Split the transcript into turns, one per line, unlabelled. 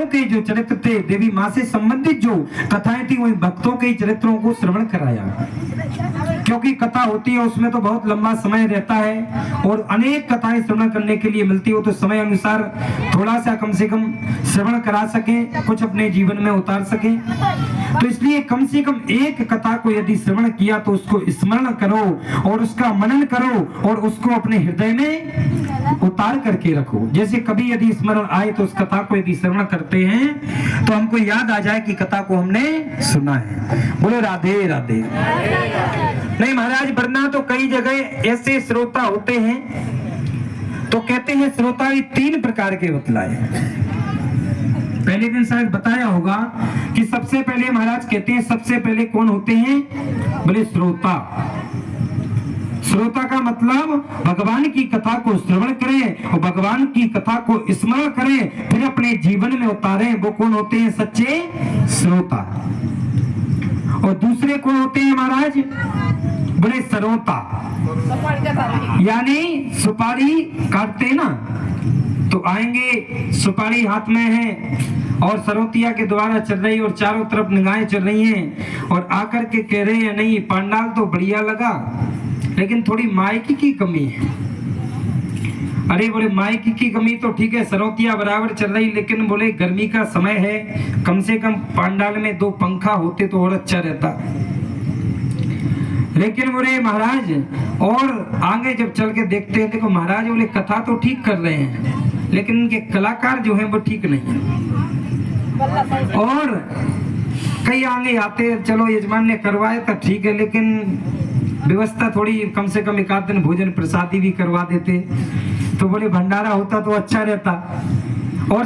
भक्तों के जो चरित्र थे, देवी माँ से संबंधित जो कथाएं थी, वही भक्तों के चरित्रों को श्रवण कराया। क्योंकि कथा होती है उसमें तो बहुत लंबा समय रहता है और अनेक कथाएं श्रवण करने के लिए मिलती हो, तो समय अनुसार थोड़ा सा कम से कम श्रवण करा सके, कुछ अपने जीवन में उतार सके। तो इसलिए कम से कम एक कथा को यदि श्रवण किया तो उसको स्मरण करो और उसका मनन करो और उसको अपने हृदय में उतार करके रखो। जैसे कभी यदि स्मरण आए तो उस कथा को यदि श्रवण करते हैं तो हमको याद आ जाए कि कथा को हमने सुना है। बोलो राधे राधे। नहीं महाराज, वरना तो कई जगह ऐसे श्रोता होते हैं तो कहते हैं श्रोता भी 3 प्रकार के बतलाए। पहले दिन शायद बताया होगा कि सबसे पहले महाराज कहते हैं, सबसे पहले कौन होते हैं? बोले श्रोता। श्रोता का मतलब भगवान की कथा को श्रवण करें और भगवान की कथा को स्मरण करें, फिर अपने जीवन में उतारें, वो कौन होते हैं? सच्चे श्रोता। और दूसरे कौन होते हैं महाराज? बोले सरोता। यानी सुपारी काटते ना तो आएंगे, सुपारी हाथ में है और सरोतिया के द्वारा चल रही और चारों तरफ निगाहें चल रही हैं और आकर के कह रहे हैं नहीं पंडाल तो बढ़िया लगा लेकिन थोड़ी माइक की कमी है। अरे बोले माइक की कमी तो ठीक है, सरोतिया बराबर चल रही, लेकिन बोले गर्मी का समय है, कम से कम पंडाल में 2 पंखा होते तो और अच्छा रहता। लेकिन बोले महाराज, और आगे जब चल के देखते हैं, देखो महाराज बोले कथा तो ठीक कर रहे हैं लेकिन उनके कलाकार जो हैं वो ठीक नहीं है। और कई आगे आते, चलो यजमान ने करवाया तो ठीक है, लेकिन व्यवस्था थोड़ी कम से कम 1 आध दिन भोजन प्रसादी भी करवा देते तो बोले भंडारा होता तो अच्छा रहता। और